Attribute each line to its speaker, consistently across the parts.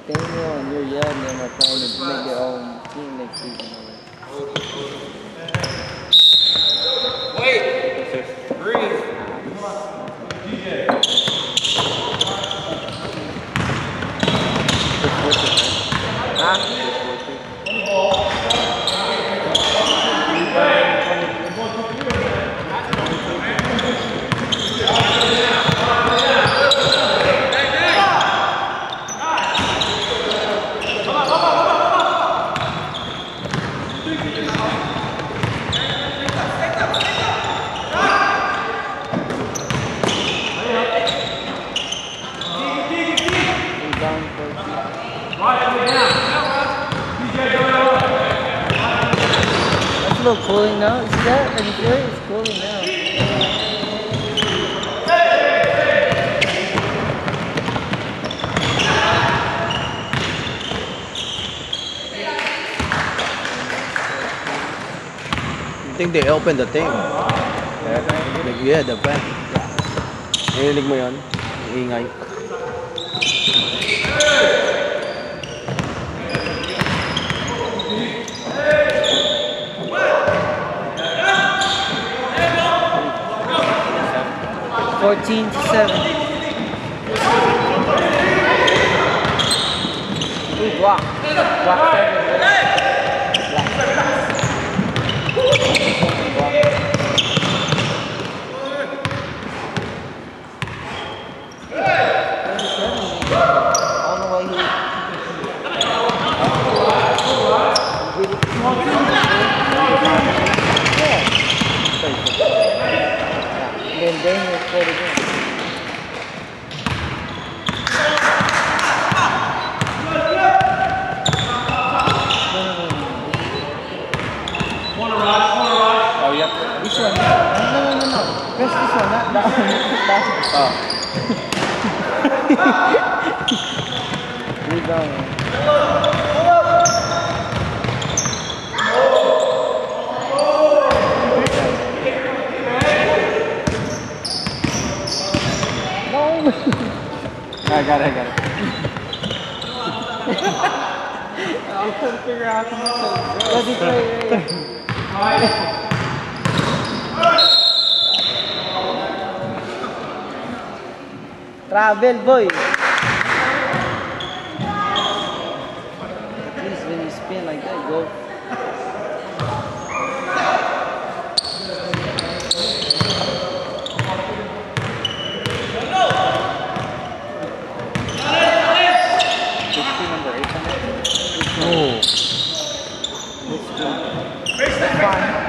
Speaker 1: Daniel and Uriel and them are trying to make their own team next season.
Speaker 2: Wait! Breathe.
Speaker 1: Huh? 'It's a little cooling now. You see that? Are you feel it? It's cooling now.
Speaker 3: I think they opened the thing. Yeah, the fan. Narinig mo yun? Ingay.
Speaker 1: $14 to 7. Ooh, block. Block 7. All the way here. Then Daniel scored again.
Speaker 2: Oh, yep.
Speaker 1: This one. No. Press this one, not that one.
Speaker 2: Oh.
Speaker 1: Rebound.
Speaker 2: I got it.
Speaker 1: I'm trying to figure out how to let me play Travel boy. At least when you spin like that, go.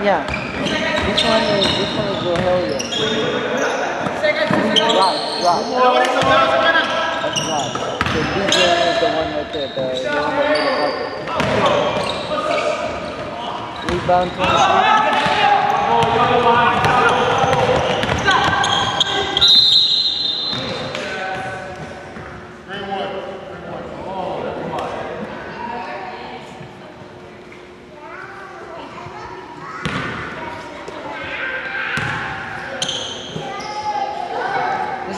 Speaker 1: Yeah. This one is go hell yeah. Drop. That's not. The DJ is the one right there, the one that made the bucket. Rebound 23.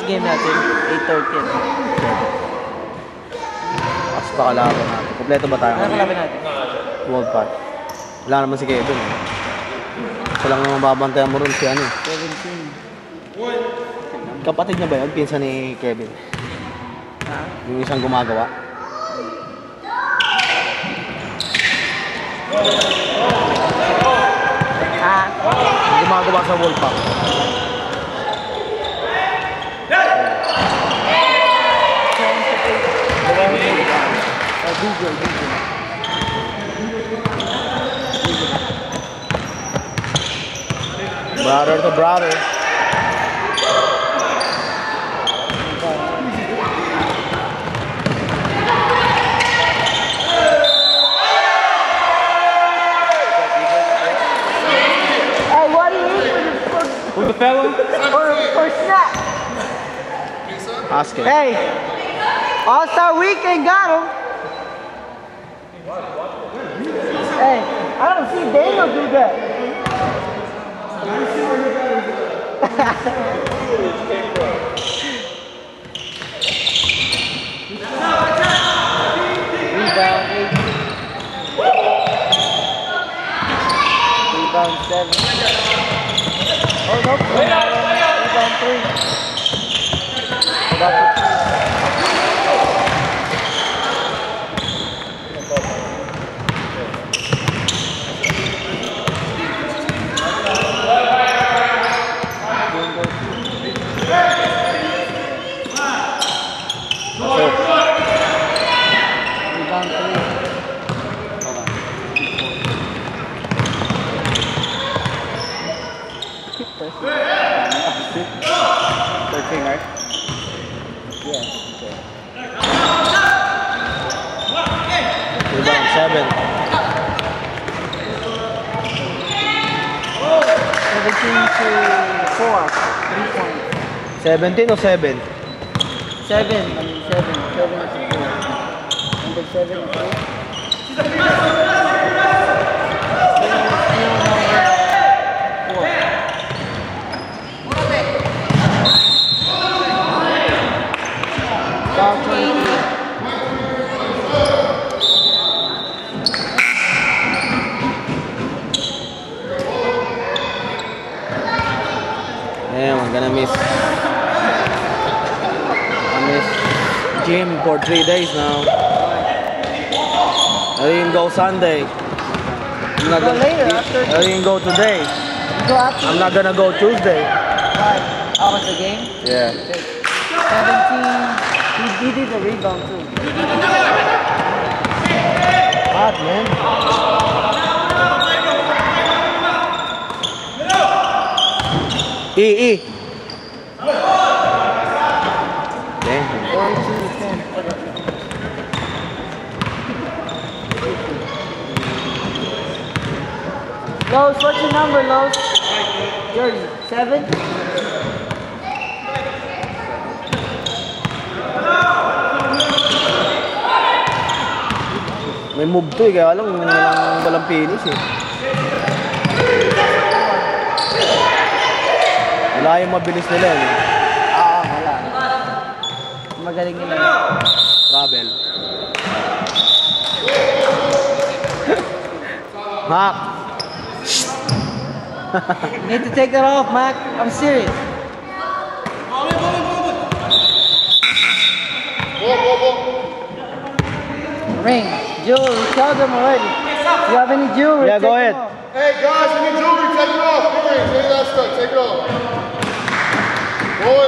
Speaker 1: Game natin, 8:30.
Speaker 3: Basta kalaban natin. Kompleto ba tayo?
Speaker 1: Ano kalaban natin?
Speaker 3: World Cup. Wala naman si Kevin. Siya lang ang mababantayan mo rin si ano.
Speaker 1: 17.
Speaker 3: Kapatid niya ba yun? Pinsan ni Kevin.
Speaker 1: Ha?
Speaker 3: Yung isang gumagawa. Yung gumagawa sa World Cup. Brother to brother.
Speaker 1: Hey, what do you eat
Speaker 2: Who the fella?
Speaker 1: for snack?
Speaker 3: Ask him.
Speaker 1: Hey, All-Star Weekend got him. Hey, I don't see Daniel do that. Rebound 7. Oh, nope. Rebound 3. Back to
Speaker 2: 13, right?
Speaker 1: Yeah.
Speaker 3: Rebound 7.
Speaker 1: 17 to 4. 3 points.
Speaker 3: 17 o 7?
Speaker 1: 7. I mean 7. 7 to 4. Number 7 to 4.
Speaker 3: Damn, I'm gonna miss. I miss gym for 3 days now. I didn't go Sunday. I'm not
Speaker 1: Go later after.
Speaker 3: I didn't go today.
Speaker 1: Go after.
Speaker 3: I'm not gonna go Tuesday.
Speaker 1: Right. How was the game?
Speaker 3: Yeah.
Speaker 1: 17. He did the rebound too.
Speaker 3: Hot, man. E. Damn.
Speaker 1: 42 to 10. Los, what's your number, Los? Jersey. 7?
Speaker 3: May move to eh, kaya lang walang finish eh. Wala yung mabilis nila eh.
Speaker 1: Wala. Magaling nila.
Speaker 3: Travel. Mac!
Speaker 1: You need to take that off, Mac. I'm serious. Ring. Jewelry. Tell them already. You have any jewelry?
Speaker 3: Yeah, go
Speaker 1: take
Speaker 3: ahead.
Speaker 1: them off.
Speaker 4: Hey guys, any jewelry, take it off. Earrings, any of that stuff, take it off. Boy.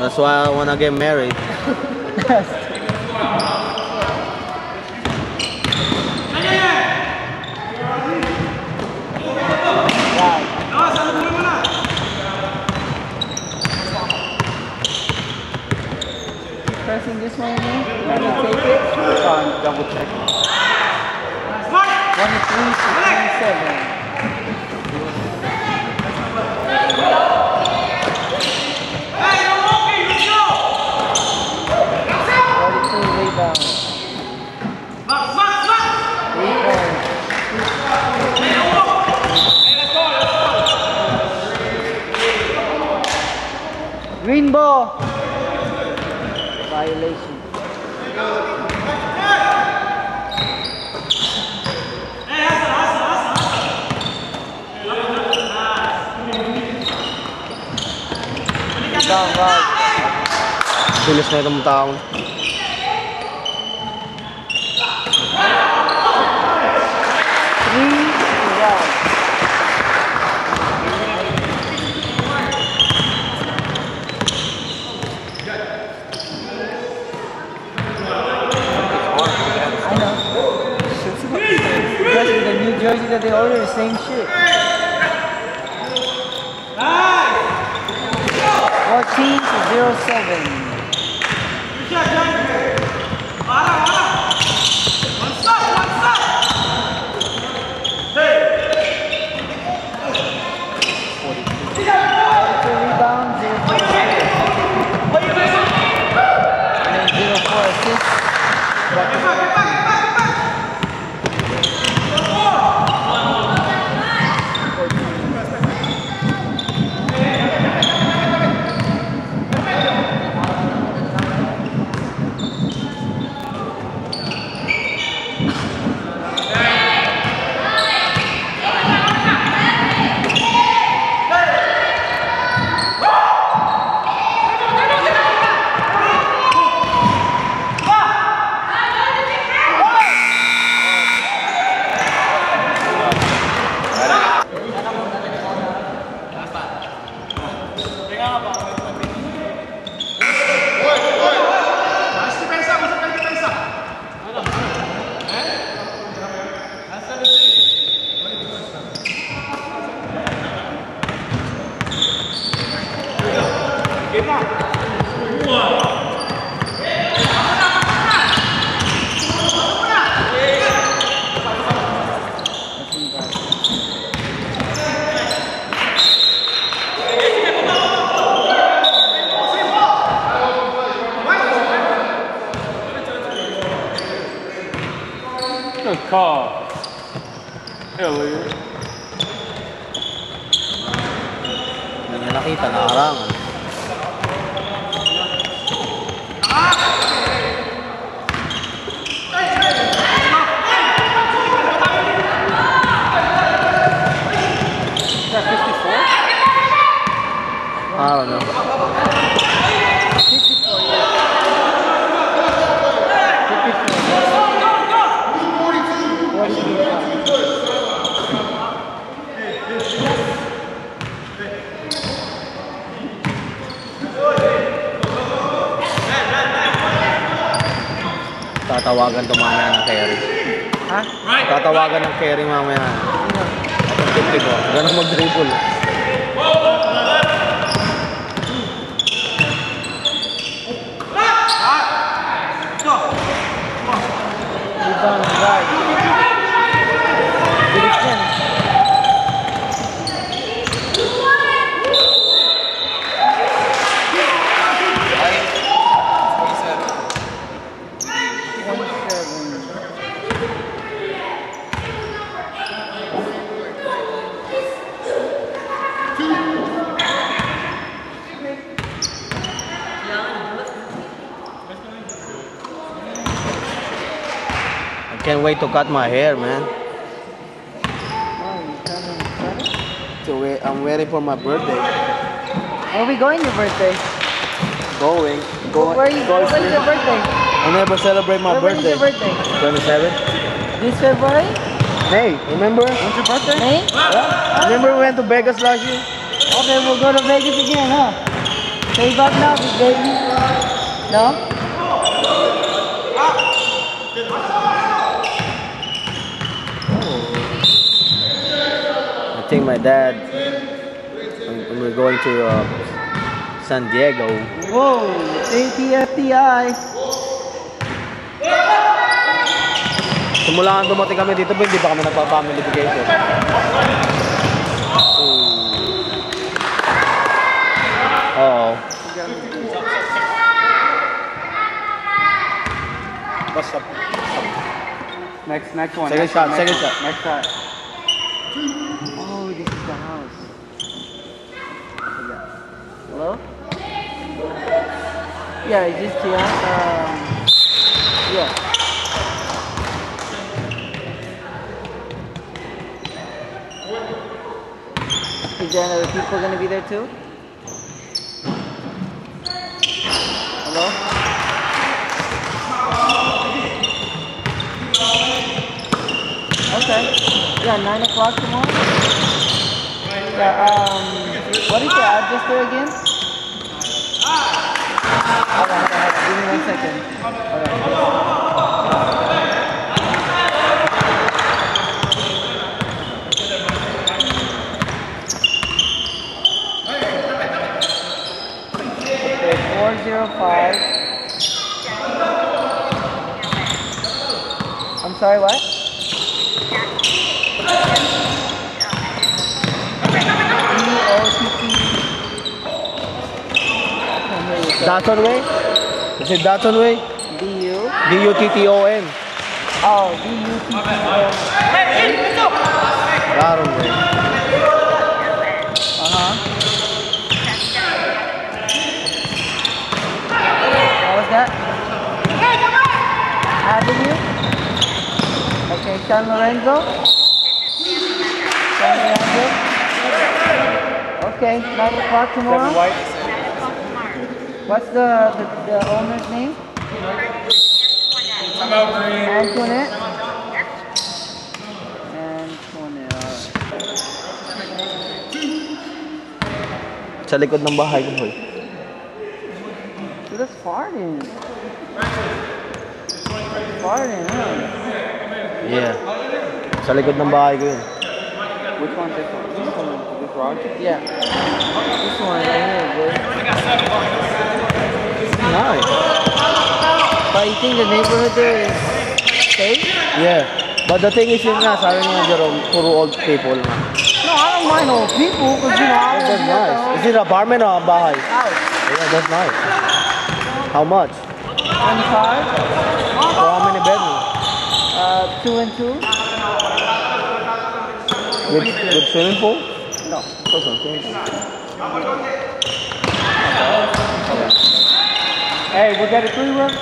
Speaker 3: That's why I wanna get married.
Speaker 1: Pressing this one again. Let me take it.
Speaker 2: Double check.
Speaker 1: 23 to 27. Rebound. 3 points. Green ball. Violation. Down, right.
Speaker 3: Bilis na itong taong.
Speaker 1: Especially the New Jersey that they order, the same shit. 14 to 07. Rebound, 0 4 assists.
Speaker 2: Good call. Earlier.
Speaker 3: Hindi niya nakita, nakarangan.
Speaker 2: Is that 54?
Speaker 3: I don't know.
Speaker 1: 54, yeah. 42.
Speaker 3: Tatawagan to mamaya ng carry.
Speaker 1: Ha?
Speaker 3: Tatawagan ng carry mamaya. Atong tip ko. Ganun mag-dribble.
Speaker 1: Rebound, guard. Bilis yan.
Speaker 3: Can't wait to cut my hair, man. I'm waiting for my birthday.
Speaker 1: Where are we going your birthday?
Speaker 3: Going.
Speaker 1: Where is your birthday?
Speaker 3: I never celebrate my
Speaker 1: When is
Speaker 3: birthday.
Speaker 1: your birthday?
Speaker 3: 27.
Speaker 1: This February?
Speaker 3: Hey, remember?
Speaker 1: When's your birthday? May?
Speaker 3: Yeah. Remember we went to Vegas last year?
Speaker 1: Okay, we'll go to Vegas again, huh? Save up now, big baby. No?
Speaker 3: I think my dad, when we're going to San Diego.
Speaker 1: Whoa, ATFTI.
Speaker 3: Simula dumating kami dito, pero hindi pa kami nagpa-family vacation. Oo.
Speaker 2: Bust up. Next one.
Speaker 3: Second shot.
Speaker 2: Next shot.
Speaker 1: Oh, this is the house. Hello? Yeah, is this Tian? Yeah. Is there other people gonna be there too? Hello? Okay. Yeah, 9 o'clock tomorrow? Yeah, what is the address there again? Hold on. Give me 1 second. Okay, 405. I'm sorry, what?
Speaker 3: Dutton Way? Is it Dutton Way?
Speaker 1: D-U?
Speaker 3: D-U-T-T-O-N.
Speaker 1: Oh, D-U-T-T-O-N.
Speaker 3: Dutton Way.
Speaker 1: Uh-huh. What was that? Avenue? Okay, San Lorenzo? San Lorenzo? Okay, 9 o'clock tomorrow?
Speaker 2: White.
Speaker 1: What's the owner's name? Antoinette? Antoinette, alright.
Speaker 3: Sa likod ng bahay ko, boy.
Speaker 1: Dude, that's farting. Farting, huh?
Speaker 3: Yeah. Sa likod ng bahay ko yun.
Speaker 2: Which one? This one? This Raj?
Speaker 1: Yeah. This one right here, dude. think the neighborhood there is safe?
Speaker 3: Yeah. But the thing is yun nga, sabi niya Jerome, puro old people na.
Speaker 1: No, I don't mind old people because you know I
Speaker 3: That's
Speaker 1: won't be at the
Speaker 3: nice.
Speaker 1: home.
Speaker 3: Is it apartment or a bahay?
Speaker 1: House.
Speaker 3: Yeah, that's nice. How much?
Speaker 1: 25?
Speaker 3: For how many bedrooms?
Speaker 1: 2 and 2?
Speaker 3: With swimming pool?
Speaker 1: No.
Speaker 3: Also, swimming pool.
Speaker 2: Hey, we got a 3-room?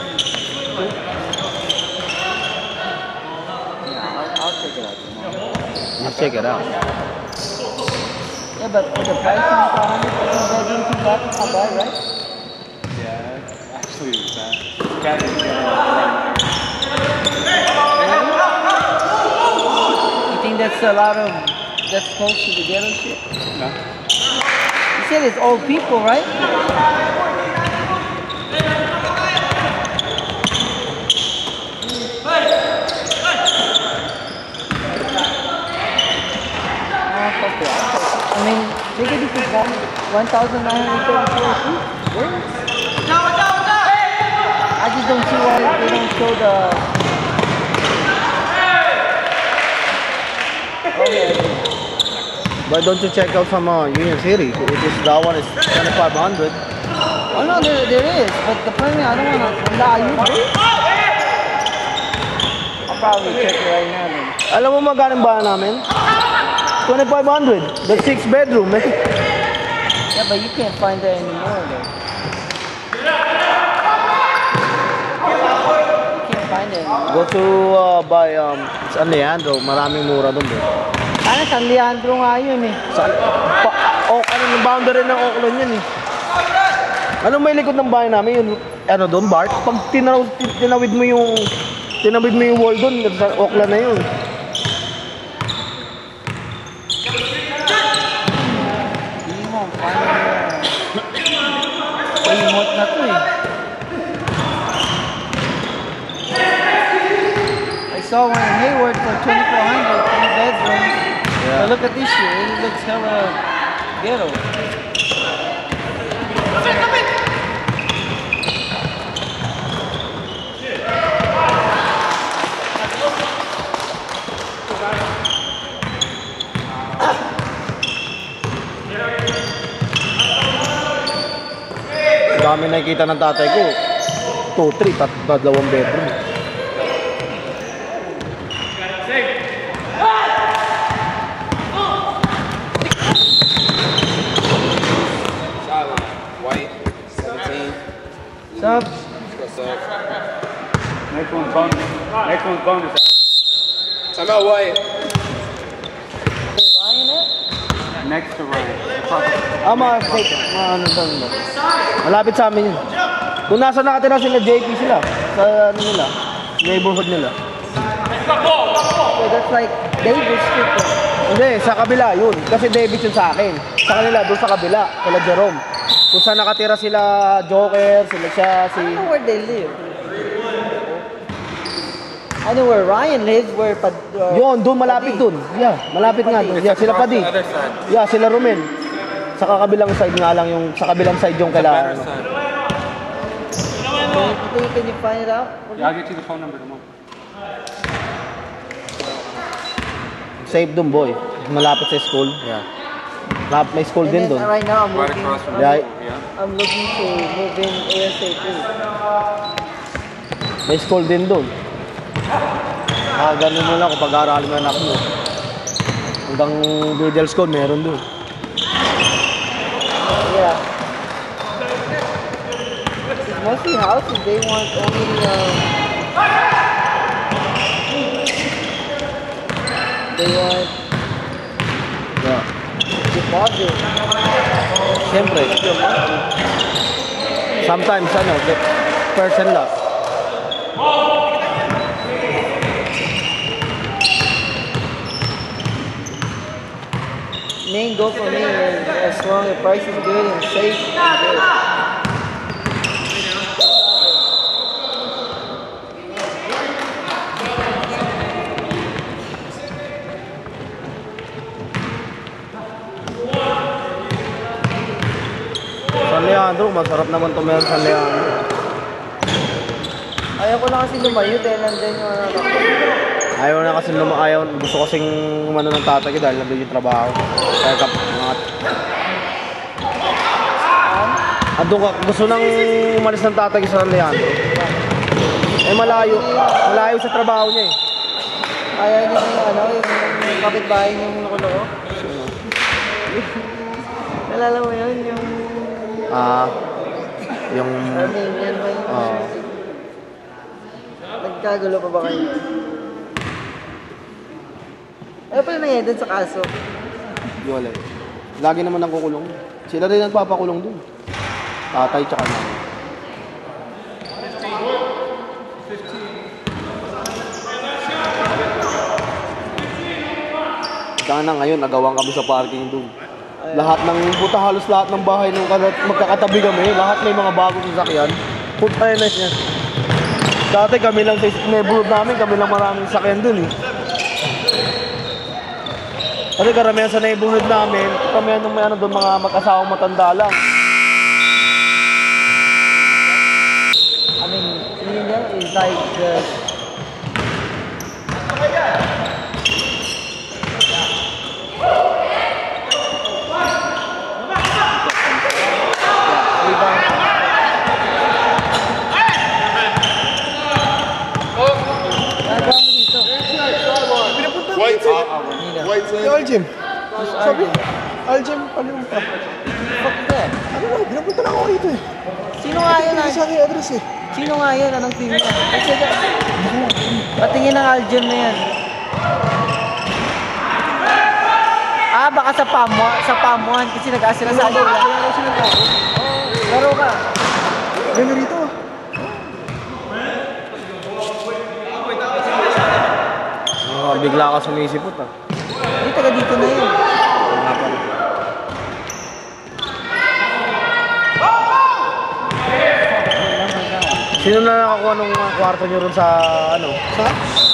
Speaker 1: I'll check it out tomorrow.
Speaker 3: Let's check it out.
Speaker 1: Yeah, but for the price of 100 bedroom, 2 baths, not bad, right?
Speaker 2: Yeah, actually it was bad. Cabin,
Speaker 1: You think that's a lot of, that's close to the ghetto shit?
Speaker 2: No.
Speaker 1: You said it's old people, right? I mean, look at this is 1,934 feet. Where? I just don't see why they don't show the. Okay.
Speaker 3: But don't you check out some Union City, which is that one is 2,500.
Speaker 1: Oh no, there is, but the point is I don't want to lie you. I'll probably check it right now then.
Speaker 3: Alam mo magkano ang bahay namin? 2,500. That's 6 bedroom. Eh.
Speaker 1: Yeah, but you can't find that anymore though. You can't find it anymore.
Speaker 3: Go to buy San Leandro. Maraming mura doon.
Speaker 1: Sana San Leandro nga yun eh.
Speaker 3: Ano yung boundary ng Oakland yun eh. Anong may likod ng bahay namin yun? Ano doon, Bart? Pag tinawid mo yung wall doon, sa Oakland na yun.
Speaker 1: Hindi mo, paano remote na to eh. I saw one in Hayward for 2,400, 3 bedrooms.
Speaker 3: Yeah.
Speaker 1: But look at this shit, it looks hella ghetto.
Speaker 3: Dami nakikita ng tatay ko. 2, 3, 2 bedroom.
Speaker 5: White, 17.
Speaker 1: Sup?
Speaker 5: What's up?
Speaker 2: Next one's bonus. Next one's bonus.
Speaker 5: Time out, White.
Speaker 1: Is Ryan it?
Speaker 2: Next to Ryan.
Speaker 3: Mga fake, mga ano doon. Malapit sa amin yun. Kung nasa nakatira sila, JP sila. Sa ano nila, neighborhood nila.
Speaker 1: So that's like David Street.
Speaker 3: Hindi, sa kabila yun. Kasi David yun sa akin. Sa kanila, doon sa kabila. Sila Jerome. Kung saan nakatira sila Joker, sila siya, si...
Speaker 1: I don't know where they live. I know where Ryan lives, where
Speaker 3: Yun, doon, malapit doon. Yeah, malapit nga doon. Yeah, sila Padi.
Speaker 5: The other side.
Speaker 3: Yeah, sila Romel. Sa kabilang side nga lang yung, sa kabilang side yung kailangan.
Speaker 5: Better side.
Speaker 1: Can you find it out?
Speaker 2: Yeah, I'll get you the phone number tomorrow.
Speaker 3: Safe doon, boy. Malapit sa school. Yeah. May school
Speaker 1: And
Speaker 3: din
Speaker 1: then
Speaker 3: doon.
Speaker 1: right now I'm
Speaker 5: Right
Speaker 1: looking.
Speaker 5: across from
Speaker 3: Yeah.
Speaker 1: I'm looking to move in ASAP.
Speaker 3: May school din doon. Ganun mo lang kung pag-aaralin mo anak mo. Hanggang middle school, meron doon.
Speaker 1: Yeah. Mostly houses, they want only they want
Speaker 3: Yeah.
Speaker 1: deposit.
Speaker 3: Siyempre. Sometimes, person lang.
Speaker 1: Main goal for me is as long as the price is good and safe, I'm good.
Speaker 3: San Leandro, masarap naman ito meron San Leandro.
Speaker 1: Ayaw ko lang kasi lumayo dahil nandyan yung ano ko.
Speaker 3: Ayaw na kasi ayaw. Gusto kasing umano ng tatay ko dahil nandun yung trabaho. Kaya mga... Andun ka, gusto nang umalis ng tatay ko sa Leandro. Eh malayo. Malayo sa trabaho niya eh.
Speaker 1: Ayaw niya yung ano, yung kapitbahay yung loko-loko. Nalala mo yun, yung...
Speaker 3: Yung...
Speaker 1: Armenian ba yun? Nagkagulo pa ba kayo? Ano pala nangyay dun sa kaso?
Speaker 3: Wala eh. Lagi naman ang kukulong. Sila rin ang papakulong dun. Tatay tsaka nanay. Sana ngayon, nagawang kami sa parking dun. Lahat ng puta, halos lahat ng bahay nung magkakatabi kami, lahat may mga bagong sasakyan. Puta na yan. Dati kami lang sa neighborhood namin, kami lang maraming sasakyan dun eh. Kasi karamihan sa neighborhood namin, kami anong may ano doon, mga mag-asawang matanda lang.
Speaker 1: I mean, seeing that is like the...
Speaker 4: White team. White team.
Speaker 3: Si Aljim. Sabi, Aljim, ano yung pa?
Speaker 1: Fuck that.
Speaker 3: Ano ba, binapunta lang ako rito eh.
Speaker 1: Sino nga yun?
Speaker 3: Hindi sa aking address eh.
Speaker 1: Sino nga yun? Anong team niya? Kasi patingin ng Aljim na yan. Baka sa Pamuan kasi nag-asira sa alila. Laro ka.
Speaker 3: Ganda rito. Bigla ka sumisipot ah.
Speaker 1: Hindi, taga dito na yun.
Speaker 3: Sino na nakakuha nung kwarto nyo ron sa ano?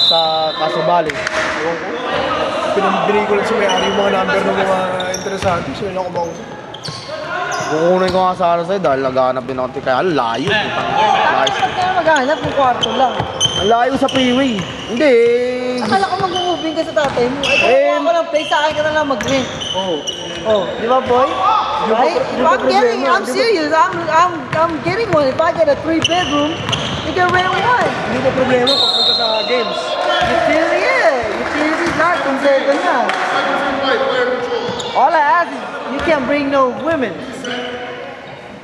Speaker 3: Sa Kasubali?
Speaker 2: Pinabili ko lang sa may-ari yung mga number ng mga interesante. So yun ako mausap.
Speaker 3: Kukunin ko nga sana sa'yo dahil naghahanap din ako. Kaya layo.
Speaker 1: Bakit ka maghanap ng kwarto lang?
Speaker 3: Ang layo sa freeway. Hindi.
Speaker 1: Akala ko mag-moving ka sa tatay mo. Ay, kung ako ng place, sa akin ka na lang mag-rent. Oh, di ba, boy? Right? I'm serious. I'm getting one. If I get a 3-bedroom, you can rent one.
Speaker 2: Hindi ko problema pagpunta sa games.
Speaker 1: Utilities not considered na. All I ask is, you can't bring no women.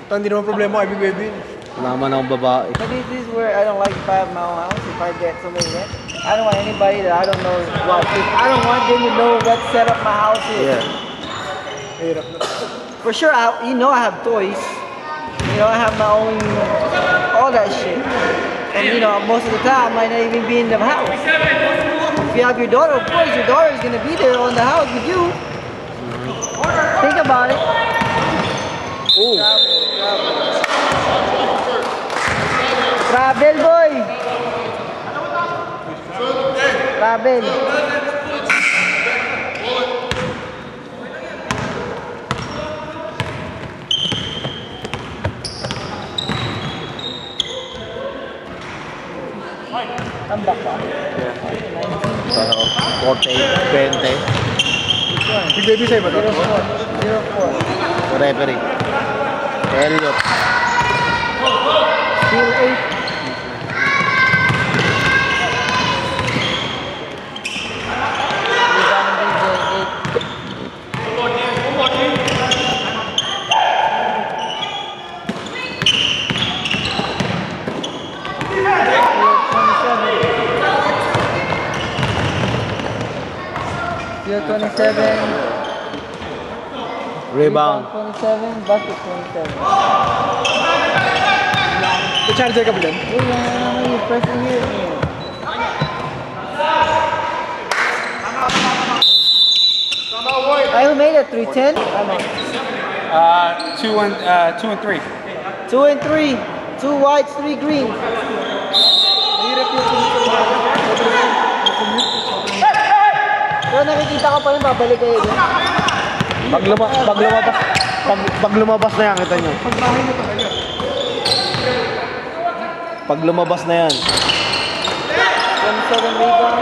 Speaker 2: Hindi naman problema kay Big Baby.
Speaker 3: Wala man akong babae.
Speaker 1: But this is where I don't like if I have my own house. If I get somebody rent, I don't want anybody that I don't know what. I don't want them to know what setup my house is.
Speaker 3: Yeah.
Speaker 2: Hirap na.
Speaker 1: For sure, I have toys. I have my own, all that shit. And most of the time, I might not even be in the house. If you have your daughter, of course, your daughter is gonna be there on the house with you. Think about it.
Speaker 3: Oh.
Speaker 1: Travel, boy. Travel. Tambak pa.
Speaker 3: So, 40, 20.
Speaker 2: Big Baby sa'yo ba ito?
Speaker 1: 0-4.
Speaker 3: Referee. Elliot.
Speaker 1: Still 8. Still 27.
Speaker 3: Rebound.
Speaker 1: 27, basket 27.
Speaker 2: Charger ka ba dyan?
Speaker 1: You're pressing here. Who made it? 310?
Speaker 5: 2 and 3.
Speaker 1: 2 and 3. 2 whites, 3 greens. Pero nakikita ko pa rin, babalik kayo dyan.
Speaker 3: Pag lumabas na yan, kita nyo.
Speaker 2: Pagbahay mo talaga.
Speaker 3: Pag lumabas na yan.
Speaker 1: 27 rebound.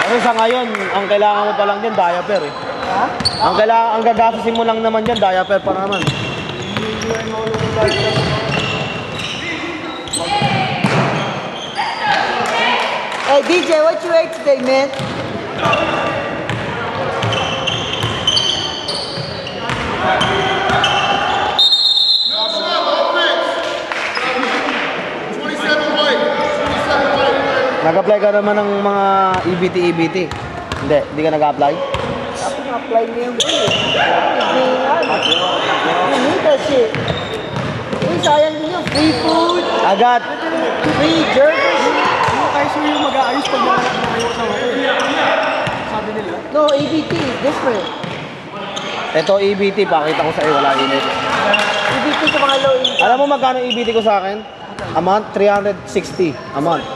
Speaker 3: Kasi sa ngayon, ang kailangan mo pa lang dyan, diaper eh.
Speaker 1: Ha?
Speaker 3: Ang gagasasin mo lang naman dyan, diaper pa naman.
Speaker 1: Hey DJ, what you ate today, man?
Speaker 4: No shot, offense. 27 white. 27 white.
Speaker 3: Nag-apply ka naman ng mga EBT. Hindi ka nag-apply?
Speaker 1: Ako na-apply mo yung You need that shit. Uy, sayang din yung free food,
Speaker 3: Agad!
Speaker 1: free jerky.
Speaker 2: Kaya sure yung mag-aayos pag nakayo sa ako. Sabi nila.
Speaker 1: No, EBT is different.
Speaker 3: Ito EBT, pakita ko sa'yo, wala EBT.
Speaker 1: EBT sa mga low income.
Speaker 3: Alam mo magkano EBT ko sa akin? A month, 360 a month.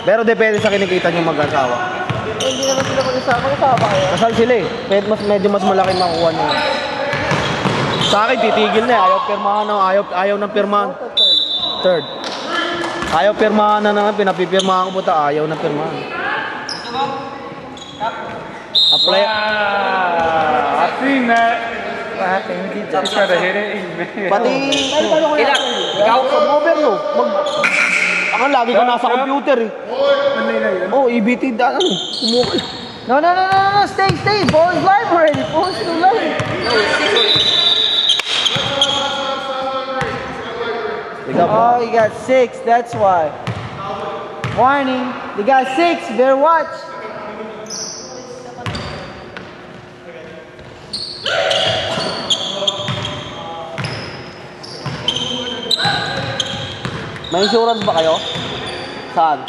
Speaker 3: Pero depende sa kinikita nyo mag-asawa.
Speaker 1: Eh, hindi naman sila mag-usama kayo.
Speaker 3: Kasal sila eh. Medyo mas malaki makukuha nyo. Sa akin, titigil na eh. Ayaw pirmahan na. Ayaw ng pirmahan. Third. Ayaw pirmahan na naman. Pinapipirmahan ko puta. Ayaw ng pirmahan. Apply.
Speaker 2: I seen that.
Speaker 1: What happened? He did
Speaker 2: He tried to hit it.
Speaker 3: Pati... Ikaw over no. Ako lagi ko nasa computer eh. Oh, EBT da ano. Kumukul.
Speaker 1: No. Stay. Ball's live already. Ball's still live. Oh, you got 6. That's why. Warning. You got 6. Better watch.
Speaker 3: May insurance ba kayo? Saan?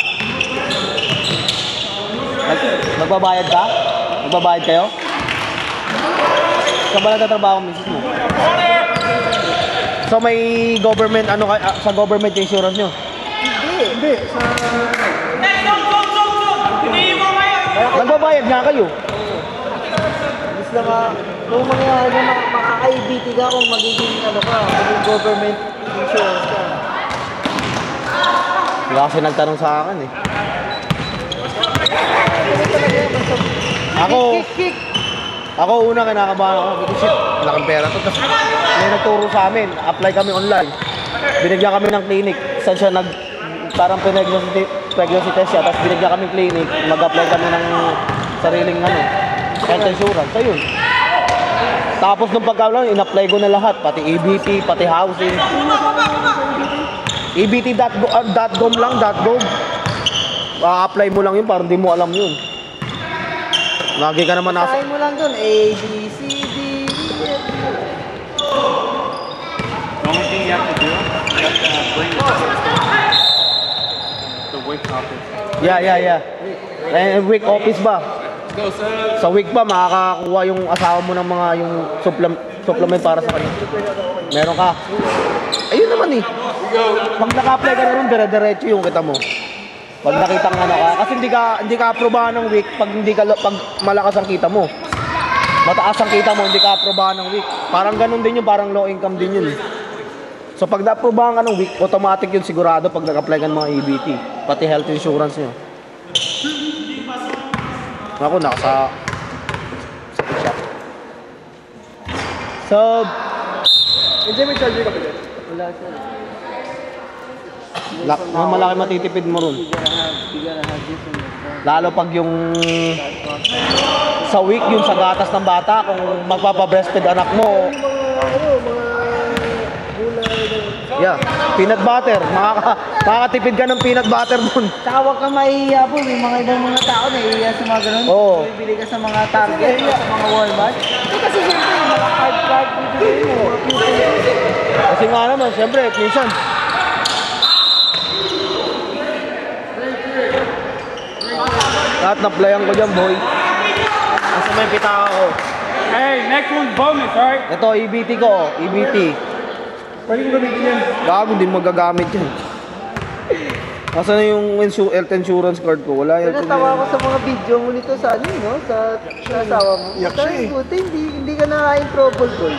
Speaker 3: Magbabayad ka? Magbabayad kayo? Saan ba nagtatrabaho ang misis mo? So may government, sa government insurance nyo?
Speaker 1: Hindi.
Speaker 3: Nagbabayad nga kayo?
Speaker 1: Basta kung mangyayari na makaka-EBT ka kung magiging government insurance ka.
Speaker 3: Hindi kasi nagtanong sa akin eh.
Speaker 1: Kick.
Speaker 3: Ako una kinakabahan ako. Because shit, malaking pera to. Tapos may nagturo sa amin. Apply kami online. Binigyan kami ng clinic. Saan siya parang pregnancy test siya. Tapos binigyan kami clinic. Mag-apply kami ng sariling health insurance. So yun. Tapos nung pagkakaroon, in-apply ko na lahat. Pati EBT, pati housing. EBT.gov lang, .gov. A-apply mo lang yun, parang di mo alam yun. Lagi ka naman nasa...
Speaker 1: Try mo lang dun, A, B, C, D, E, F, G.
Speaker 2: The only thing you have to do is bring the WIC office.
Speaker 3: Yeah. WIC office ba? Sa WIC ba, makakakuha yung asawa mo ng mga yung supplement para sa kanya? Meron ka? Ayun naman eh. Pag naka-apply ka na rin, dire-diretso yung kita mo. Pag nakita ka kasi hindi ka aprobahan ng WIC pag malakas ang kita mo. Mataas ang kita mo, hindi ka aprobahan ng WIC. Parang ganun din yun, parang low income din yun. So pag na-aprobahan ka ng WIC, automatic yun sigurado pag nag-apply ka ng mga EBT. Pati health insurance nyo. Ako nasa shop. So,
Speaker 2: Hindi may charger ka ba dyan?
Speaker 1: Wala siya.
Speaker 3: malaki matitipid mo ron. Lalo pag yung sa week, yung sa gatas ng bata, kung magpapa-breastfeed anak mo. Yeah, peanut butter. Makakatipid ka ng peanut butter dun.
Speaker 1: Tsaka huwag kang mahihiya po. May mga ibang mga tao na ihiya sa mga ganun.
Speaker 3: Oo.
Speaker 1: Bibili ka sa mga Target o sa mga Walmart. Kasi siyempre, yung mga card bibili mo.
Speaker 3: Kasi nga naman, siyempre, minsan. Lahat na-playan ko dyan, boy. Kasi may pitaka ko.
Speaker 2: Hey, next one's bonus, alright?
Speaker 3: Ito, EBT ko, EBT.
Speaker 2: Pwede ko gamitin yan.
Speaker 3: Gago, din magagamit yan. Nasaan na yung health insurance card ko? Wala yan.
Speaker 1: Natawa ko sa mga video mo nito sa ano, no? Sa asawa mo.
Speaker 2: Yak siya eh.
Speaker 1: Buti, hindi ka nakain trouble boy.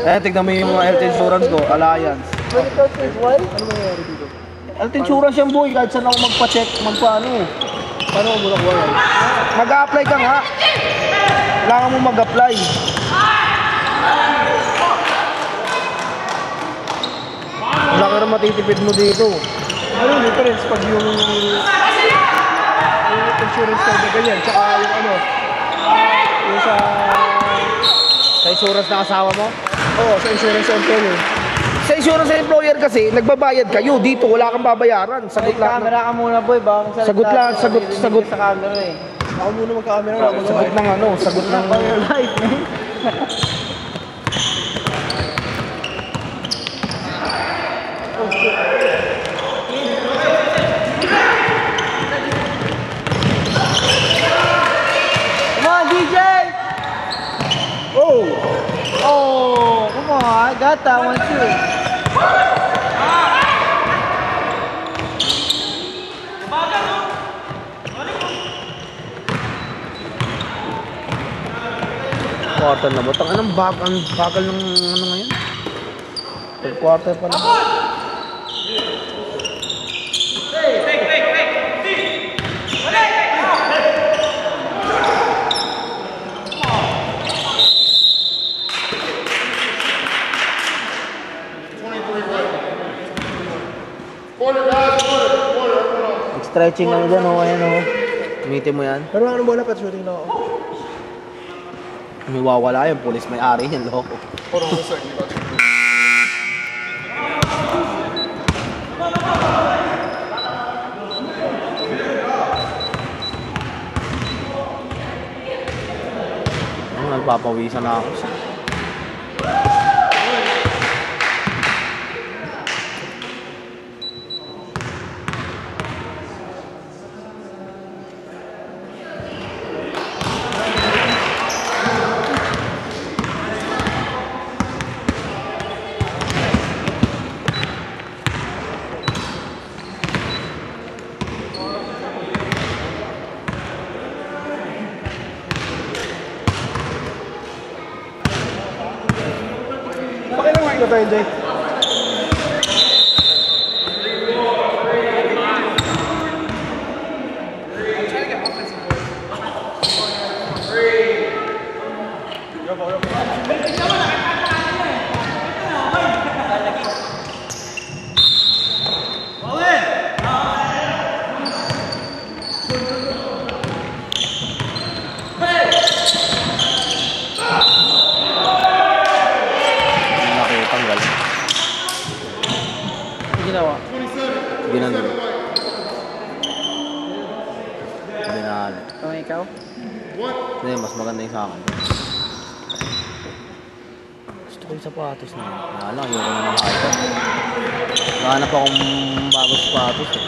Speaker 3: Eh, tignan mo yung health insurance ko, Alliance.
Speaker 1: When it comes to his wife,
Speaker 2: Ano mangyayari dito?
Speaker 3: Health insurance yan boy, kahit saan ako magpa-check, magpaano.
Speaker 2: Paano mo muna kuha yan?
Speaker 3: Mag-a-apply ka nga. Kailangan mo mag-apply. Wala ka rin matitipid mo dito.
Speaker 2: Ano yung difference pag yung insurance card na ganyan, tsaka yung ano, yung sa
Speaker 3: Sa insurance na asawa mo?
Speaker 2: sa insurance center eh.
Speaker 3: Sa insurance sa employer kasi, nagbabayad kayo. Dito, wala kang babayaran. Sagot lang.
Speaker 1: camera ka muna boy, baka magsalita
Speaker 3: Sagot lang,
Speaker 1: ka,
Speaker 3: sagot,
Speaker 1: narinig
Speaker 3: sagot.
Speaker 1: ka sa camera eh.
Speaker 2: Ako muna magka-camera na.
Speaker 3: Sagot ng ano, sagot ng...
Speaker 1: For your life, man. Come on, DJ!
Speaker 2: Oh!
Speaker 1: Oh, come on, I got that one too.
Speaker 3: Quarter na ba? Ang bagal ng ano ngayon? Third quarter pa lang.
Speaker 4: Quarter, guys, quarter, everyone else.
Speaker 3: Stretching lang dyan, oh. Ayan, oh. Gamitin mo yan.
Speaker 2: Pero ano muna, pet shooting na ako.
Speaker 3: May wawala yung pulis may-ari yan, loko.
Speaker 4: Hold on 1 second. You got to-
Speaker 3: Nagpapawisan na ako.
Speaker 2: Pakilang ko tayo, Jay.
Speaker 3: Nakitanggal.
Speaker 1: Ginawa.
Speaker 3: Ginano. Binali.
Speaker 1: Kung ikaw?
Speaker 3: Hindi, mas maganda yung sa akin. Gusto ko yung sapatos na yun. Wala lang, ayoko na ng high top. Nakahanap akong bagong sapatos eh.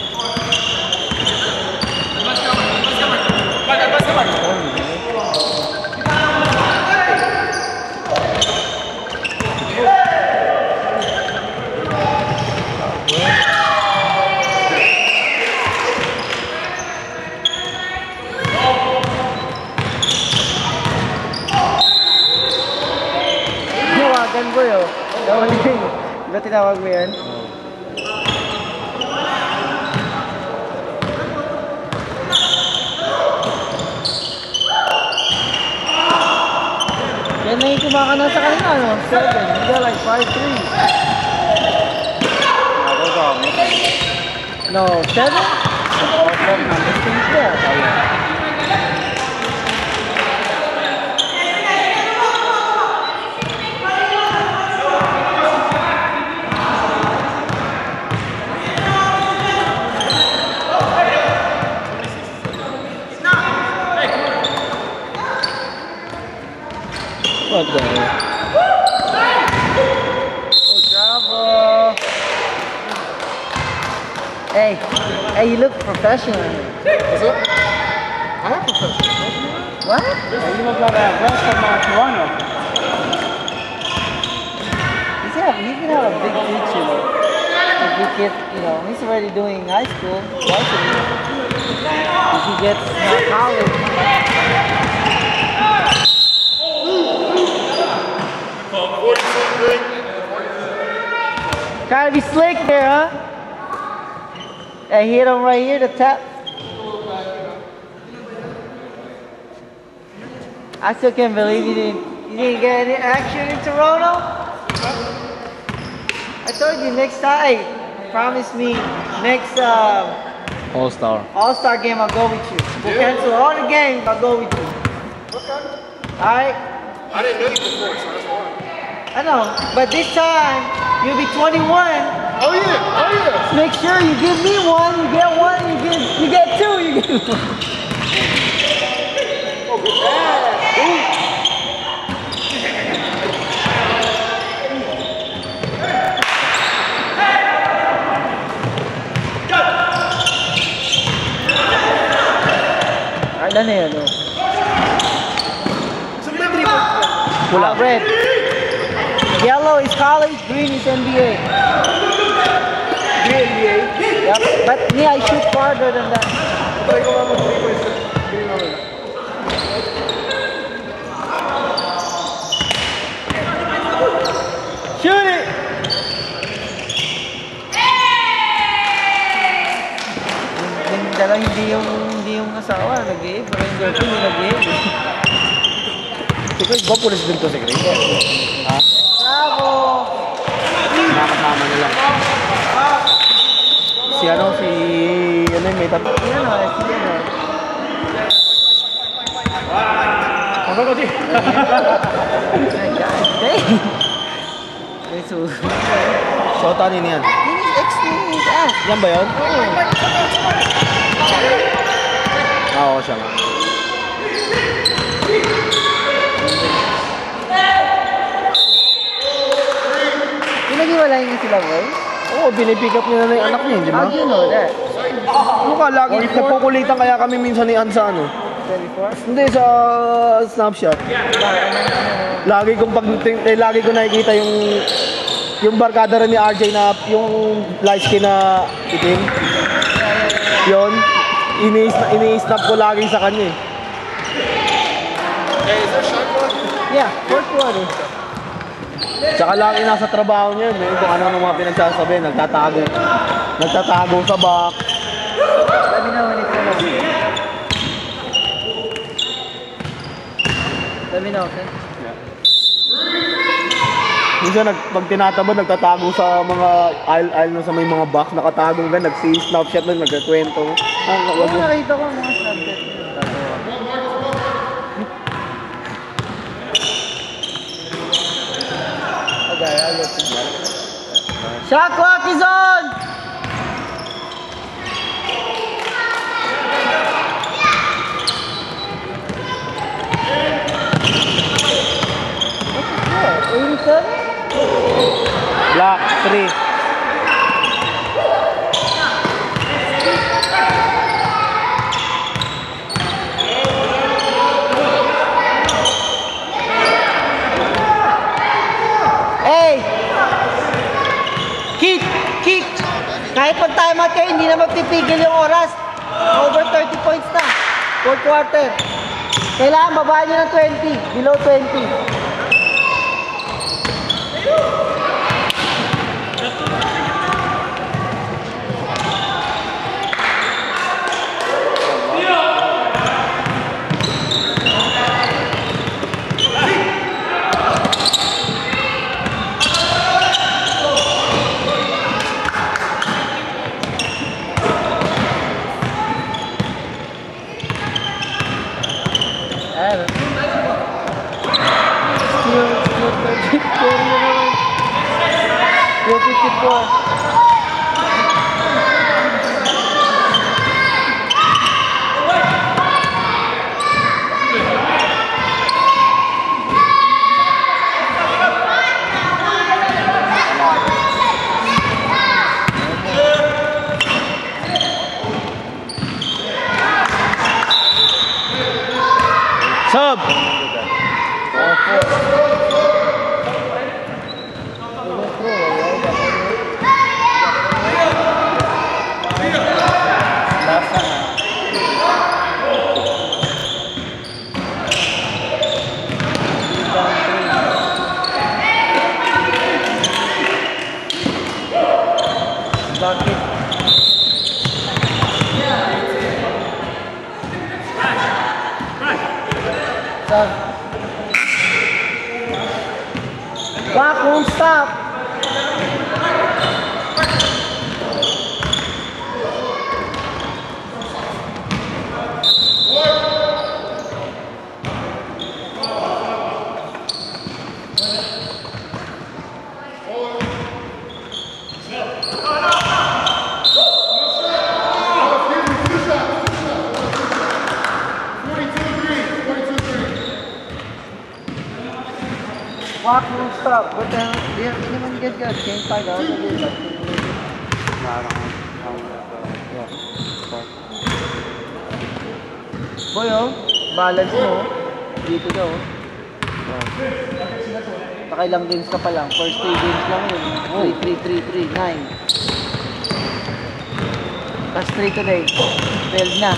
Speaker 1: Tawagan ko yun. Diba tinawag mo yan? Yan na yung kumakana sa kanila, no? 7. They're like 5-3. No, 7? Oh, 7. This thing's there. What the hell? Oh, bravo! Hey, you look professional.
Speaker 4: What's up? I am professional.
Speaker 1: What?
Speaker 2: You look like a West from Toronto.
Speaker 1: He can have a big future. If he gets, he's already doing high school. Varsity. If he gets college.
Speaker 4: 46 green.
Speaker 1: Gotta be slick there, huh? I hit him right here, the tap. I still can't believe you didn't get any action in Toronto. I told you next time, hey, promise me next
Speaker 3: All-Star.
Speaker 1: All-Star game I'll go with you. We'll cancel all the games, I'll go with you. Alright?
Speaker 4: I didn't know you before, so that's why.
Speaker 1: I know, but this time you'll be 21.
Speaker 4: Oh yeah.
Speaker 1: Make sure you give me one, you get one, you get two, you get one.
Speaker 4: Oh, good pass.
Speaker 1: Alright, done here, though.
Speaker 3: Wala.
Speaker 1: Red. Yellow is college, green is NBA.
Speaker 4: Green NBA.
Speaker 1: Yep. But me, I shoot farther than that.
Speaker 4: Like almost 3.6. Green on it.
Speaker 1: Shoot it! Yung dala hindi yung asawa, nag-i-i, pero yung girlfriend yung nag-i-i.
Speaker 3: Si Chris, ba pulis din to si Chris? Ha?
Speaker 1: Bravo!
Speaker 3: Nakakasama nila. Si ano, may tatlo.
Speaker 1: Yan o,
Speaker 3: Ano ko si? Shota din yan. Yan ba yun? Oo, siya nga.
Speaker 1: Pinag-iwalay niya sila, boy?
Speaker 3: Oo, binipick up niya na yung anak niya, di ba?
Speaker 1: How do you know that?
Speaker 3: Ano ka, lagi nagpukulitan kaya kami minsan ni Ann sa ano?
Speaker 1: 24?
Speaker 3: Hindi, sa Snapchat. Lagi ko nakikita yung barkada rin ni RJ na yung light skin na itim. Yun, ini-snap ko lagi sa kanya eh.
Speaker 4: Hey, is there shot clock?
Speaker 1: Yeah, fourth quarter.
Speaker 3: Tsaka lagi nasa trabaho niya, eh, kung ano ng mga pinagsasabi, nagtatago sa box.
Speaker 1: Let me know when it's over. Let me know, okay?
Speaker 3: Minsan pag tinatabad, nagtatago sa mga aisle na sa may mga box, nakatago gan, nagsi-snapchat lang, nagkakwento.
Speaker 1: Oo, nakita ko mga subject. Okay, I'll let you know. Shot clock is on! What's it for? 87?
Speaker 3: Block 3.
Speaker 1: Hey! Kick! Kahit pag time out kayo, hindi na magpipigil yung oras. Over 30 points na. Fourth quarter. Kailangan babaan nyo ng 20. Below 20.
Speaker 3: Sub!
Speaker 1: Clock won't stop. Clock won't stop. What the hell? Hindi naman good. Change tag out. Boy, oh. Balance mo. Dito daw. Nakailang games ka pa lang. First 3 games lang yun. 3, 9. That's 3 today. 12 na.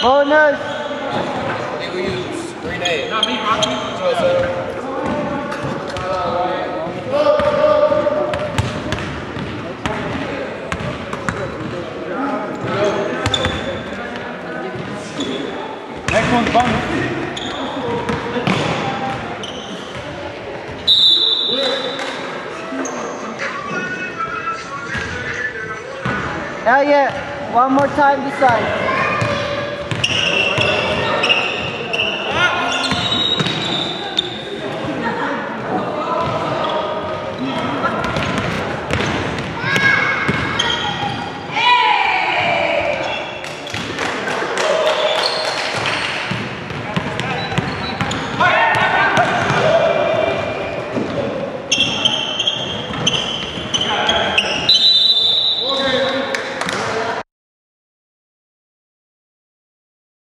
Speaker 1: Bonus!
Speaker 5: They will use 3 Not me, Rocky.
Speaker 2: Next one's fun.
Speaker 1: Hell yeah! One more time this side.